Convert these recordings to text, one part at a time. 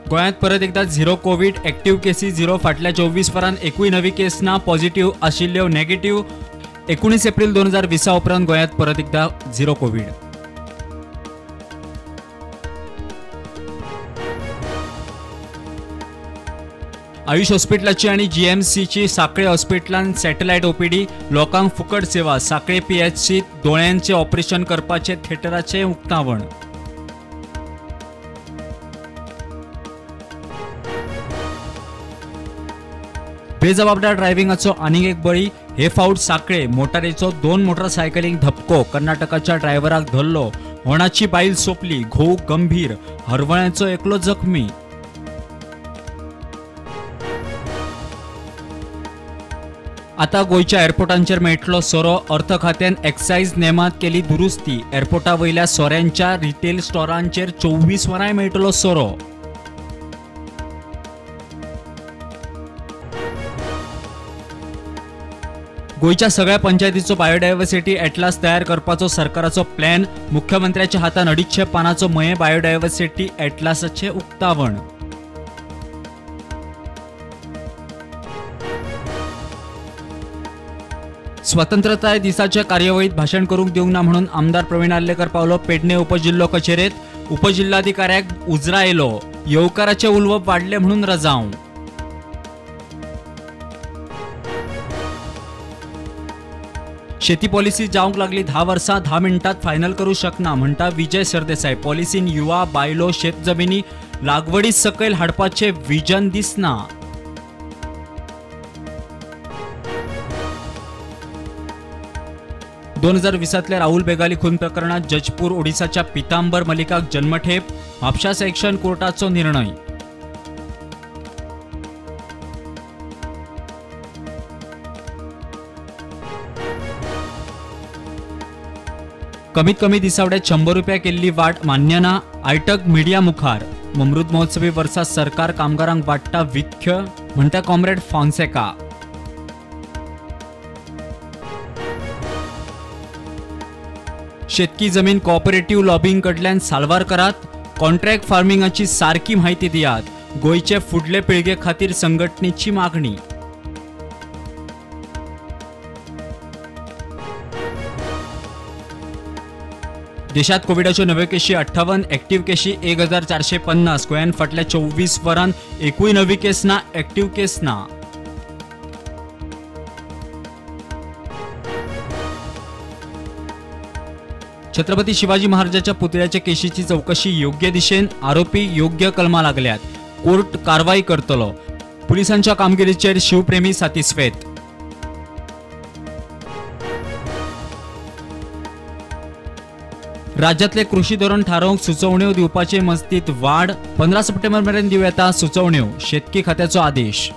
गोंयांत परत एकदा झिरो कोविड एक्टिव्ह केसी झिरो फाटल्या 24 वरांत एकूय नवी केस ना पॉझिटिव्ह आशिल्ल्यो नेगेटिव्ह 19 एप्रिल 2020 उपरांत गोंयांत परत एकदा झिरो कोविड। आयुष हॉस्पिटलाची आणि जीएमसीची सांखळे हॉस्पिटलांत सॅटेलायट ओपीडी, लोकांक फुकट सेवा। सांखळे पीएचसीत दोळ्यांचे ऑपरेशन करपाचे थिएटराचे उक्तावण। बेजबाबदार ड्रायव्हिंगाचो आनीक एक बळी, हे फावट सांखळे मोटारीचो 2 मोटारसायकलींक धपको, कर्नाटकाच्या ड्रायव्हराक धरलो, होणाची बायल सोंपली, घोव गंभीर, हरवळ्याचो एकलो जखमी। आता गोयच्या एअरपोर्टांचेर मेळटलो सोरो, अर्थ खात्यान एक्सायज नेमांत केली दुरुस्ती, एअरपोर्टा वयल्या सोऱ्यांच्या रिटेल स्टोरांचेर 24 वरांय मेळटलो सोरो। गोयच्या सगळ्या पंचायतीचो बायोडायव्हर्सिटी एटलास तयार करपाचो सरकाराचो प्लॅन, मुख्यमंत्र्याच्या हातान 250 पानांचो मये बायोडायव्हर्सिटी एटलासाचे उक्तावण। स्वतंत्रताय दिसाच्या कार्यावळीत भाषण करूंक दिवंक ना म्हणून आमदार प्रवीण आर्लेकर पावलो पेडणे उपजिल्लो कचेरेत, उपजिल्हाधिकाऱ्याक उजरा येयलो, येवकाराचे उलवप वाडले म्हणून रजाव। शेती पॉलिसी जावंक लागली 10 वर्सां 10 मिनटात फायनल करू शकना म्हणटा विजय सरदेसाई। पॉलिसीन युवा बायलो शेत जमिनी लागवडी सकयल हाडपाचे विजन दिसना। – 2020 राहुल बेगाली खून प्रकरणात जजपूर ओडिसाच्या पितांबर मलिकाक जन्मठेप, म्हापशा सेक्शन कोर्टाचो निर्णय। कमीत कमी दिसावड्यात 100 रुपया केल्ली वाट मान्य ना, आयटक मिडिया मुखार। अमृत महोत्सवी वर्सा सरकार कामगारांक वाडटा विख्य म्हणटा कॉम्रेड फॉन्सेका। शेतकी जमीन कोऑपरेटिव्ह लॉबिंग कडल्यान साल्वार करात, कॉन्ट्रॅक्ट फार्मिंगाची सारकी माहिती दियात, गोयचे फुडले पिळगे खातीर संघटनेची मागणी। देशात कोविडाच्यो नव्यो केशी 58, एक्टिव्ह केशी 1450। गोंयांत फाटल्या 24 वरांत एकूय नवी केस ना, एक्टिव्ह केस ना। छत्रपती शिवाजी महाराजांच्या पुतळ्याच्या केशीची चौकशी योग्य दिशेन, आरोपी योग्य कलमा लागल्यात, कोर्ट कारवाई करतलो। पोलिसांच्या कामगिरीचेर शिवप्रेमी सातिस्फेत। राज्यातले कृषी धोरण थारावंक सुचोवण्यो दिवपाचे मजतीत वाड, 15 सप्टेंबर मेरेन दिव येता सुचोवण्यो, शेतकी खात्याचो आदेश।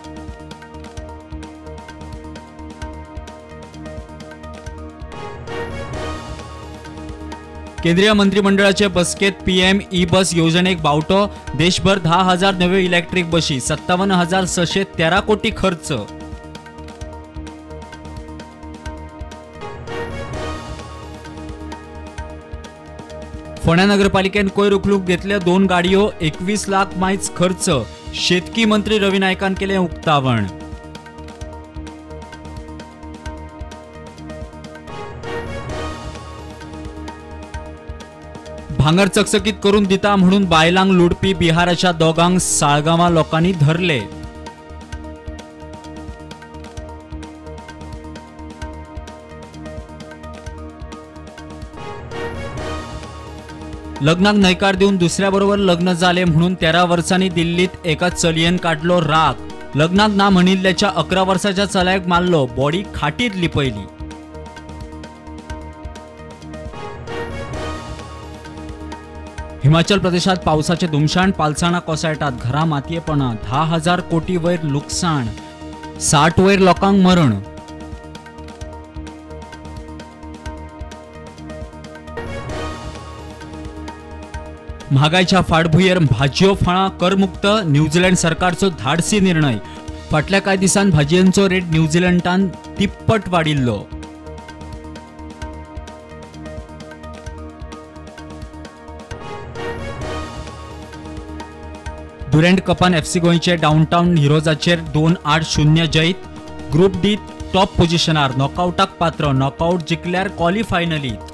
केंद्रीय मंत्रिमंडळाचे बसकेत पीएम ई बस योजनेक बावटो, देशभर 10,000 नव्यो इलेक्ट्रिक बशी, 57,613 कोटी खर्च। फोंड्या नगरपालिकेन कोयर उखलूक घेतल्या 2 गाडयो, 21 लाख मायज खर्च, शेतकी मंत्री रवी नायकान केले उक्तावण। भांगर चकचकीत करून दिता म्हणून बायलांक लुडपी बिहाराच्या दोगांक साळगांवां लोकांनी धरले। लग्नाक न्हयकार दिवन दुसऱ्या बरोबर लग्न जाले म्हणून 13 वर्सांनी दिल्लीत एका चलयेन काढलो राग, लग्नाक ना म्हणिल्ल्याच्या 11 वर्साच्या चलयाक मारलो, बॉडी खाटीत लिपयली। हिमाचल प्रदेशात पावसाचे धुमशान, पालसाणा कोसळटात, घरां मातयेपणां, 10,000 कोटी वयर लुकसाण, 60 वयर लोकांक मरण। म्हागायच्या फाटभुंयेर भाजयो फळां करमुक्त, न्यूझीलंड सरकारचो धाडसी निर्णय, फाटल्या कांय दिसांत भाजयांचो रेट न्यूझीलंडान तिप्पट वाडिल्लो। दुरेंट कपान FC गोंयचे डाउनटाउन हिरोजाचेर 2-8-0 जैत. ग्रुप डी टॉप पोझिशनार नॉकआउटाक पात्र, नॉकआउट जिखल्यार क्वॉलिफायनलीत.